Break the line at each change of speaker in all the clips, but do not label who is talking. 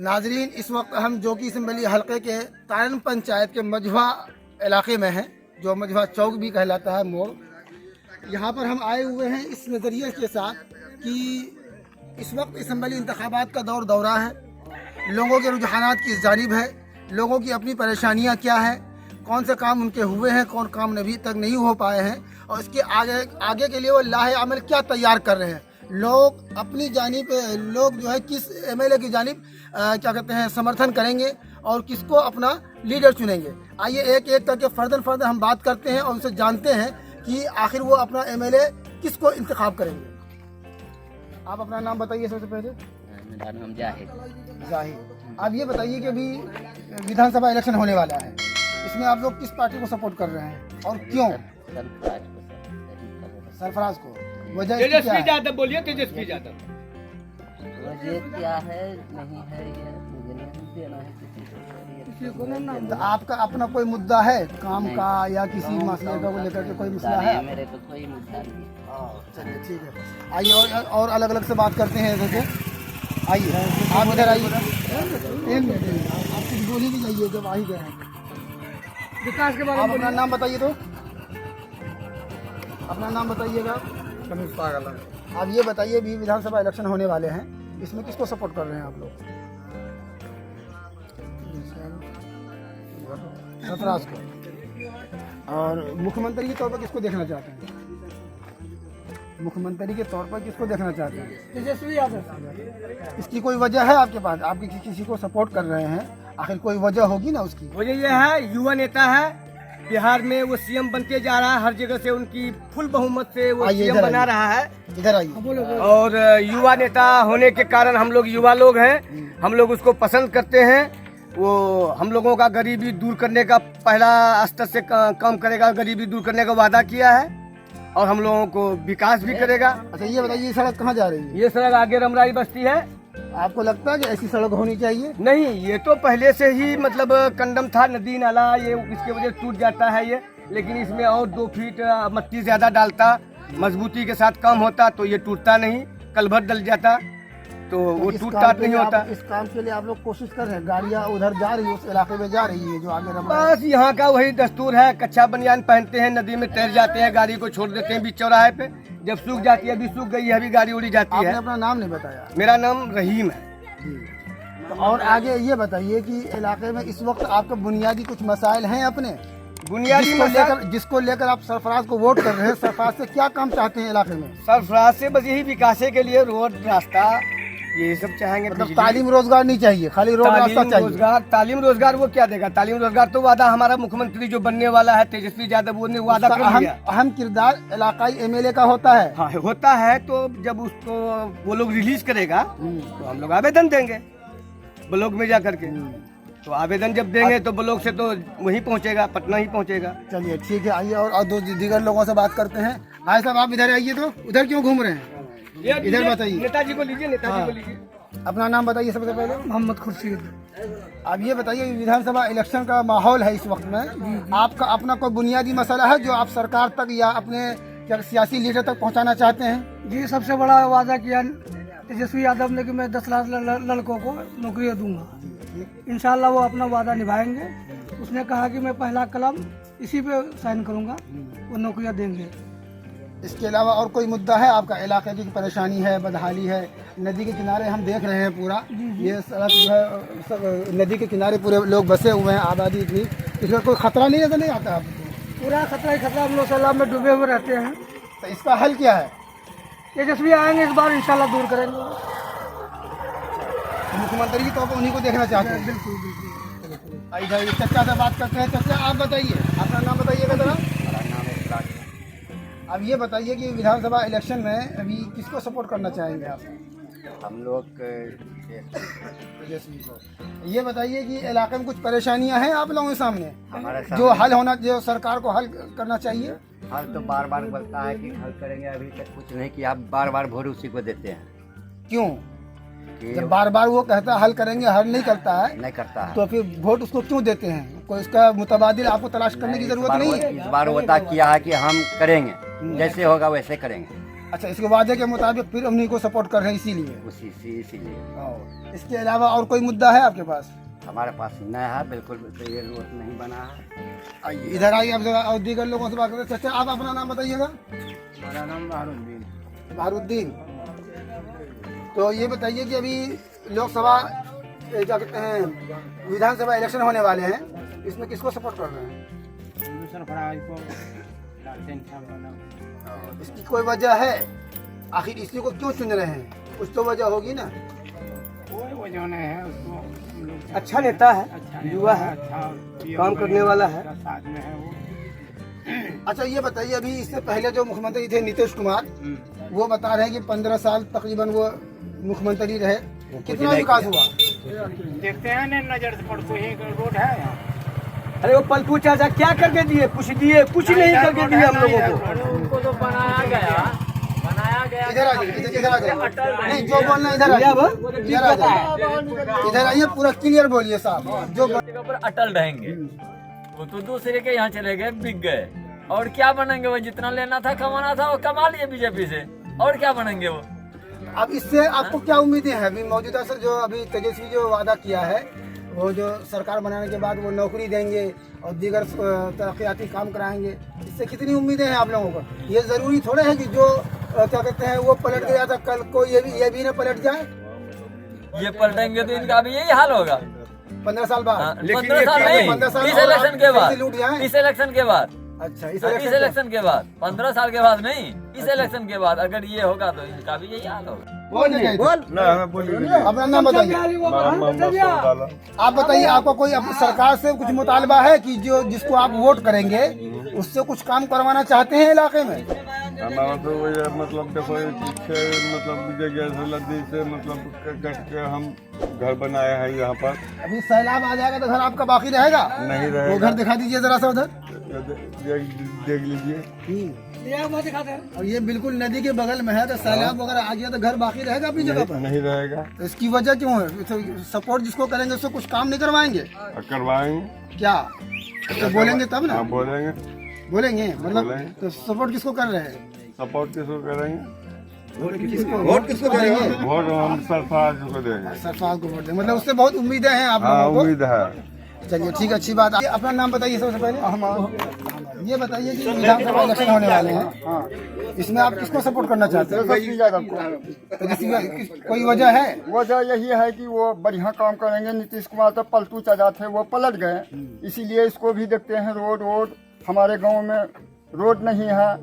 नाजरीन, इस वक्त हम जोगी सिंबली हलके के तारन पंचायत के मझवा इलाके में हैं, जो मझवा चौक भी कहलाता है मोड़। यहाँ पर हम आए हुए हैं इस नज़रिए के साथ कि इस वक्त असम्बली इंतखाबात का दौरा है, लोगों के रुझानात किस जानिब है, लोगों की अपनी परेशानियाँ क्या हैं, कौन से काम उनके हुए हैं, कौन काम अभी तक नहीं हो पाए हैं, और इसके आगे के लिए वो लाहे अमल क्या तैयार कर रहे हैं। लोग अपनी जानिब लोग जो है किस एमएलए की जानिब क्या कहते हैं समर्थन करेंगे और किसको अपना लीडर चुनेंगे। आइए एक एक करके फर्दन हम बात करते हैं और उनसे जानते हैं कि आखिर वो अपना एमएलए किसको इंतखाब करेंगे। आप अपना नाम बताइए सबसे पहले।
मेरा नाम
जाहिद। आप ये बताइए कि अभी विधानसभा इलेक्शन होने वाला है, इसमें आप लोग किस पार्टी को सपोर्ट कर रहे हैं और क्यों? सरफराज को। वजह
तेजस्वी यादव बोलिए, तेजस्वी यादव।
वजह क्या है नहीं है ये मुझे नहीं देना है किसी को।
तो आपका अपना कोई मुद्दा है काम का या किसी मसले को लेकर के कोई मसला है?
मेरे को कोई मुद्दा नहीं।
चलिए ठीक है, आइए और अलग अलग से बात करते हैं इधर से। आइए आप इधर आइए, एक मिनट आप कुछ बोली भी जाइए जब आ ही गए हैं। विकास के बारे में अपना नाम बताइए। तो अपना नाम बताइएगा। आप ये बताइए, भी विधानसभा इलेक्शन होने वाले हैं, इसमें किसको सपोर्ट कर रहे हैं आप लोग? सरफराज को। और मुख्यमंत्री के तौर पर किसको देखना चाहते हैं? मुख्यमंत्री के तौर पर किसको देखना चाहते हैं? तेजस्वी यादव। इसकी कोई वजह है आपके पास? आप किसी को सपोर्ट कर रहे हैं, आखिर कोई वजह होगी ना उसकी।
वजह यह है, युवा नेता है, बिहार में वो सीएम बनते जा रहा है, हर जगह से उनकी फुल बहुमत से वो सीएम बना रहा है।
इधर आइए।
और युवा नेता होने के कारण हम लोग युवा लोग हैं, हम लोग उसको पसंद करते हैं। वो हम लोगों का गरीबी दूर करने का पहला स्तर से कम करेगा, गरीबी दूर करने का वादा किया है और हम लोगों को विकास भी करेगा।
अच्छा ये बताइए, ये सड़क कहाँ जा रही है?
ये सड़क आगे रमराई बस्ती है।
आपको लगता है कि ऐसी सड़क होनी चाहिए?
नहीं, ये तो पहले से ही मतलब कंडम था, नदी नाला, ये इसके वजह टूट जाता है ये, लेकिन इसमें और 2 फीट मट्टी ज्यादा डालता, मजबूती के साथ काम होता तो ये टूटता नहीं, कलभर डल जाता तो वो टूटता नहीं होता।
इस काम के लिए आप लोग कोशिश कर रहे हैं, गाड़ियाँ उधर जा रही है, उस इलाके में जा रही है जो आगे
बस यहाँ का वही दस्तूर है, कच्चा बनियान पहनते हैं, नदी में तैर जाते हैं, गाड़ी को छोड़ देते हैं बीच चौराहे पे, जब सूख जाती है, अभी सूख गई है, अभी गाड़ी उड़ी जाती है।
आपने अपना नाम नहीं बताया।
मेरा नाम रहीम है।
तो और आगे ये बताइए कि इलाके में इस वक्त आपके बुनियादी कुछ मसाइल हैं अपने
बुनियादी
जिसको लेकर आप सरफराज को वोट कर रहे हैं, सरफराज से क्या काम चाहते हैं इलाके में?
सरफराज से बस यही विकास के लिए रोड रास्ता ये सब चाहेंगे।
मतलब तालीम रोजगार नहीं चाहिए, खाली रोड रास्ता चाहिए।
तालीम रोजगार वो क्या देगा? तालीम रोजगार तो वादा हमारा मुख्यमंत्री जो बनने वाला है तेजस्वी यादव, वो ने वादा कर दिया।
अहम किरदार इलाकाई एमएलए का होता है।
हाँ होता है, तो जब उसको वो लोग रिलीज करेगा तो हम लोग आवेदन देंगे ब्लॉक में जा करके। तो आवेदन जब देंगे तो ब्लॉक से तो वहीं पहुंचेगा, पटना ही पहुंचेगा।
चलिए ठीक है, आइए और दो दीगर लोगों से बात करते हैं। भाई साहब आप इधर आइए। तो उधर क्यों घूम रहे हैं? इधर बताइए।
नेताजी को लीजिए, नेताजी को लीजिए।
अपना नाम बताइए सबसे पहले।
मोहम्मद खुर्शीद।
अब ये बताइए, विधानसभा इलेक्शन का माहौल है इस वक्त में, आपका अपना कोई बुनियादी मसला है जो आप सरकार तक या अपने क्या सियासी लीडर तक पहुंचाना चाहते हैं?
जी, सबसे बड़ा वादा किया तेजस्वी यादव ने कि मैं 10 लाख लड़कों को नौकरियां दूंगा। इंशाल्लाह वो अपना वादा निभाएंगे। उसने कहा कि मैं पहला कलम इसी पे साइन करूंगा, वो नौकरियां देंगे।
इसके अलावा और कोई मुद्दा है आपका? इलाके की परेशानी है, बदहाली है, नदी के किनारे हम देख रहे हैं पूरा ये सड़क जो है, सब नदी के किनारे पूरे लोग बसे हुए हैं, आबादी इतनी, इसका कोई खतरा नहीं नजर नहीं आता आपको?
पूरा खतरा ही खतरा, हम लोग सैलाब में डूबे हुए रहते हैं।
तो इसका हल क्या है?
तेजस्वी आएंगे इस बार, इंशाल्लाह दूर करेंगे।
मुख्यमंत्री की तौर पर उन्हीं को देखना चाहते हैं?
बिल्कुल बिल्कुल।
आइए चचा से बात करते हैं। चचा आप बताइए, अपना नाम बताइएगा जरा। अब ये बताइए कि विधानसभा इलेक्शन में अभी किसको सपोर्ट करना चाहेंगे आप?
हम लोग
तेजस्वी को। ये बताइए कि इलाके में कुछ परेशानियां हैं आप लोगों के सामने
हमारे
जो हल होना, जो सरकार को हल करना चाहिए?
हल तो बार बार बोलता है कि हल करेंगे, अभी तक कुछ नहीं किया। बार बार वोट उसी को देते हैं।
क्यों?
कि
जब बार बार वो कहता है हल करेंगे, हल नहीं करता है,
नहीं करता है
तो फिर वोट उसको क्यों देते हैं? कोई इसका मुतबादिल आपको तलाश करने की जरूरत नहीं है?
इस बार वादा किया है कि हम करेंगे, जैसे होगा वैसे करेंगे।
अच्छा, इसके वादे के मुताबिक फिर उन्हीं को सपोर्ट कर रहे हैं इसीलिए।
उसी से इसीलिए
और इसके अलावा और कोई मुद्दा है आपके पास?
हमारे पास नया है, बिल्कुल ये रोड नहीं बना है।
आइए इधर आइए, आप जरा और दीगर लोगों से बात करते हैं। चाचा, आप अपना नाम बताइएगा।
मेरा नाम बहारुद्दीन।
बहारुद्दीन, तो ये बताइए कि अभी लोकसभा क्या कहते हैं विधानसभा इलेक्शन होने वाले हैं, इसमें किसको सपोर्ट कर रहे हैं? इसकी कोई वजह है? आखिर इसी को क्यों चुन रहे हैं? कुछ तो वजह होगी ना।
कोई वजह नहीं है उसको।
अच्छा नेता है,
अच्छा
युवा है, काम करने वाला है।
साथ में है वो।
अच्छा, ये बताइए अभी इससे पहले जो मुख्यमंत्री थे नीतीश कुमार, वो बता रहे हैं कि 15 साल तकरीबन वो मुख्यमंत्री रहे, कितना विकास हुआ?
देखते हैं ना, नजर से पड़ते ही रोड है यहाँ।
अरे वो पलटू चाचा क्या करके दिए? कुछ दिए? कुछ नहीं करके दिए हम लोगों को।
उनको तो बनाया गया
इधर आ जाइए, इधर आ जाइए। नहीं, जो बोलना है इधर आ जाइए, इधर आ जाइए, इधर आइए, पूरा क्लियर बोलिए साहब। जो
जगह पर अटल रहेंगे। वो तो दूसरे के यहाँ चले गए, बिक गए, और क्या बनेंगे? वो जितना लेना था कमाना था वो कमा लिए बीजेपी से, और क्या बनेंगे वो?
अब इससे आपको क्या उम्मीदें हैं? अभी मौजूदा सर जो अभी तेजस्वी जो वादा किया है, वो जो सरकार बनाने के बाद वो नौकरी देंगे और दीगर तरक्याती काम कराएंगे, इससे कितनी उम्मीदें हैं आप लोगों को? ये जरूरी थोड़ा है कि जो क्या कहते हैं वो पलट गया था, कल को ये भी ना पलट जाए।
ये पलटेंगे तो इनका भी यही हाल होगा
15 साल बाद।
15 साल नहीं,
15 साल
इस इलेक्शन के बाद,
लूट जाए।
इस इलेक्शन के बाद,
अच्छा,
इस इलेक्शन के बाद, 15 साल के बाद नहीं, इस इलेक्शन के बाद अगर ये होगा तो इनका भी यही हाल होगा।
बोल अपना नाम बताइए। आप बताइए, आपको कोई अपनी सरकार से कुछ मुतालबा है कि जो जिसको आप वोट करेंगे उससे कुछ काम करवाना चाहते हैं इलाके में?
हमारा तो ये मतलब देखो पीछे मतलब विजय गैस नदी से मतलब कट के हम घर बनाए हैं यहाँ पर।
अभी सैलाब आ जाएगा तो घर आपका बाकी रहेगा?
नहीं
वो
रहेगा।
घर दिखा दीजिए जरा सा उधर।
देख लीजिए,
और ये बिल्कुल नदी के बगल में है, तो सैलाब वगैरह आ गया तो घर बाकी रहेगा अपनी जगह पर?
नहीं रहेगा।
तो इसकी वजह क्यों है? तो सपोर्ट जिसको करेंगे उससे कुछ काम नहीं करवाएंगे
करवाएंगे
क्या? तो बोलेंगे तब ना।
हाँ बोलेंगे।
मतलब
बोलेंगे।
तो सपोर्ट किसको कर रहे हैं?
सपोर्ट किसको करेंगे?
वोट किसको करेंगे?
वोट हम सरफराज को देंगे।
सरफराज को वोट देंगे, मतलब उससे बहुत उम्मीदें हैं आप
हाँ
लोगों को।
उम्मीद है।
चलिए ठीक है, अच्छी बात है। अपना नाम बताइए सबसे पहले। ये बताइए कि विधानसभा इलेक्शन होने वाले हैं, इसमें आप किसको सपोर्ट करना चाहते हैं? कोई वजह है?
वजह यही है कि वो बढ़िया काम करेंगे। नीतीश कुमार तो पलटू चाचा थे, वो पलट गए, इसीलिए इसको भी देखते हैं। रोड हमारे गांव में रोड नहीं है,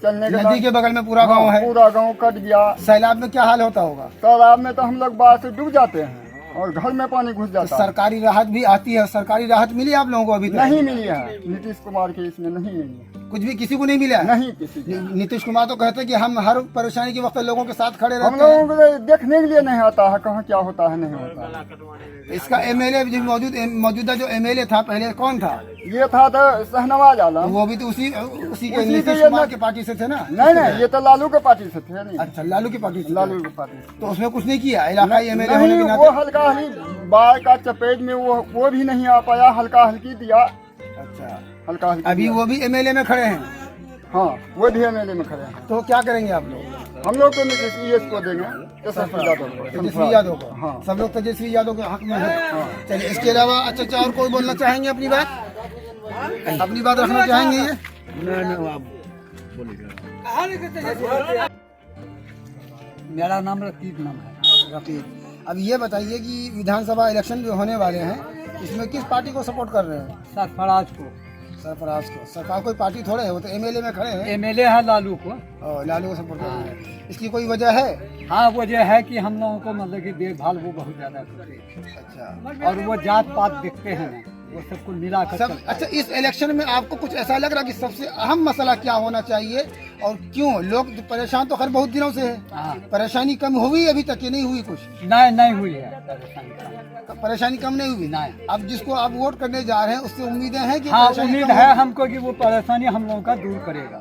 चलने के
नदी के बगल में पूरा गांव है,
पूरा गांव कट गया।
सैलाब में क्या हाल होता होगा?
तालाब में तो हम लोग बाढ़ से डूब जाते हैं और घर में पानी घुस जाता है।
सरकारी राहत भी आती है, सरकारी राहत मिली आप लोगों को? अभी तक
नहीं मिली है, नीतीश कुमार के इसमें नहीं मिली है।
कुछ भी किसी को नहीं मिला है?
नहीं किसी को।
नीतीश कुमार तो कहते हैं कि हम हर परेशानी के वक्त लोगों के साथ खड़े
हम
रहते हैं।
लोगों को देखने के लिए नहीं आता है कहाँ क्या होता है, नहीं होता है।
इसका एमएलए जो मौजूदा जो एमएलए था पहले कौन था?
ये था तो शहनवाज आलम।
वो भी तो उसी के
उसी
नीतीश
के
कुमार के पार्टी से थे ना?
नहीं, ये तो लालू के पार्टी से थे। नहीं,
अच्छा, लालू की पार्टी से थे।
लालू के पार्टी से।
तो उसमें कुछ नहीं किया इलाकाई एमएलए होने
नहीं,
के
वो
नाते?
हल्का हल्की बाढ़ का चपेट में वो भी नहीं आ पाया, हल्का हल्की दिया।
अच्छा,
हल्का हल्की
अभी
दिया।
वो भी एमएलए में खड़े हैं,
हाँ वो भी एमएलए में खड़े हैं।
तो क्या करेंगे आप लोग?
हम लोग तो नीतीश को देंगे, तेजस्वी यादव को।
तेजस्वी यादव को?
हाँ।
सब लोग तेजस्वी यादव के हक में है। चलिए, इसके अलावा अच्छा और कोई बोलना चाहेंगे अपनी बात? अपनी बात रखना चाहेंगे ये?
मेरा नाम रकीब नाम है।
रफीक, अब ये बताइए कि विधानसभा इलेक्शन जो होने वाले हैं इसमें किस पार्टी को सपोर्ट कर रहे हैं?
सरफराज को।
सरफराज को? सरकार कोई पार्टी थोड़े है, वो तो एमएलए में खड़े हैं।
एमएलए है लालू को।
और लालू को सपोर्ट कर रहे हैं, इसकी कोई वजह है?
हाँ, वजह है कि हम लोगों को मतलब कि देखभाल वो बहुत ज्यादा करते हैं,
अच्छा,
और वो जात पात देखते हैं ना, वो सबको मिला कर
सब। अच्छा, इस इलेक्शन में आपको कुछ ऐसा लग रहा है कि सबसे अहम मसला क्या होना चाहिए और क्यों? लोग परेशान तो खैर बहुत दिनों से है,
हाँ।
परेशानी कम हुई अभी तक कि नहीं हुई? कुछ
नहीं हुई है
परेशानी कम नहीं हुई।
नहीं।
अब जिसको आप वोट करने जा रहे हैं उससे उम्मीदें हैं कि
हाँ,
परेशानी
उम्मीद
कम
है
होगी?
हमको कि वो परेशानी हम लोगों का दूर करेगा।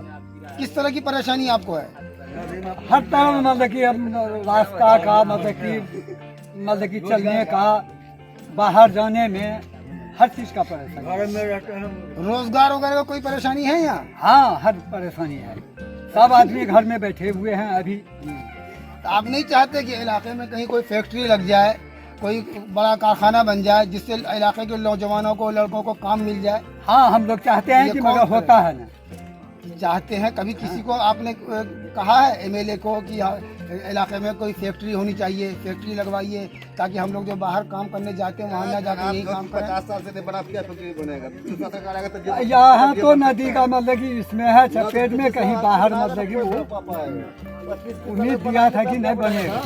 किस तरह की परेशानी आपको है?
हर तरह मतलब कि अब रास्ता का मतलब कि चलने का, बाहर जाने में हर चीज का परेशानी।
रोजगार वगैरह का कोई परेशानी है यहाँ?
हाँ, हर परेशानी है।
सब आदमी घर में बैठे हुए हैं अभी।
तो आप नहीं चाहते कि इलाके में कहीं कोई फैक्ट्री लग जाए, कोई बड़ा कारखाना बन जाए, जिससे इलाके के नौजवानों को, लड़कों को काम मिल जाए?
हाँ, हम लोग चाहते हैं कि मगर होता है ना।
चाहते हैं। कभी किसी को आपने कहा है एमएलए को कि इलाके में कोई फैक्ट्री होनी चाहिए, फैक्ट्री लगवाइए, ताकि हम लोग जो बाहर काम करने जाते हैं वहाँ ना जाकर यही काम करें?
50 साल से बना क्या फैक्ट्री बनेगा? दूसरा सरकार आएगा तो
यहाँ तो नदी का मतलब कि इसमें है चपेट में, कहीं बाहर मतलब कि वो उम्मीद दिया था कि नहीं बनेगा,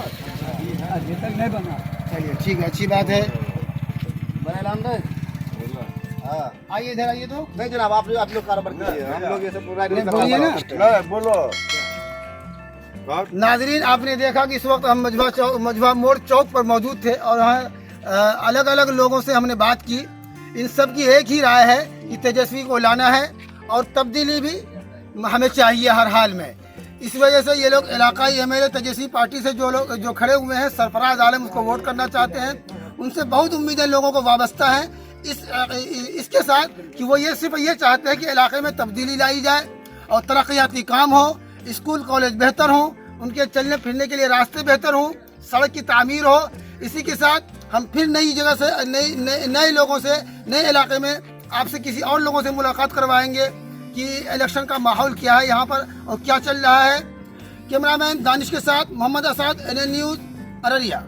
अभी तक नहीं बना।
चलिए ठीक है, अच्छी बात है।
बने नाम दे। हाँ,
आइए इधर आइए। तो
नहीं जनाब, आप लोग कारोबार कीजिए, हम लोग ये सब
बोलिए ना।
बोलो।
नाजरीन, आपने देखा कि इस वक्त हम मजवा मोड़ चौक पर मौजूद थे और यहाँ अलग अलग लोगों से हमने बात की। इन सब की एक ही राय है कि तेजस्वी को लाना है और तब्दीली भी हमें चाहिए हर हाल में। इस वजह से ये लोग इलाकाई एमएलए तेजस्वी पार्टी से जो खड़े हुए हैं, सरफराज आलम, उसको वोट करना चाहते हैं। उनसे बहुत उम्मीदें लोगों को वाबस्ता हैं इसके साथ कि वो ये सिर्फ ये चाहते हैं कि इलाके में तब्दीली लाई जाए और तरक्याती काम हो, स्कूल कॉलेज बेहतर हो, उनके चलने फिरने के लिए रास्ते बेहतर हों, सड़क की तामीर हो। इसी के साथ हम फिर नई जगह से नए लोगों से नए इलाके में आपसे किसी और लोगों से मुलाकात करवाएंगे कि इलेक्शन का माहौल क्या है यहाँ पर और क्या चल रहा है। कैमरामैन दानिश के साथ मोहम्मद असाद, NN न्यूज़, अररिया।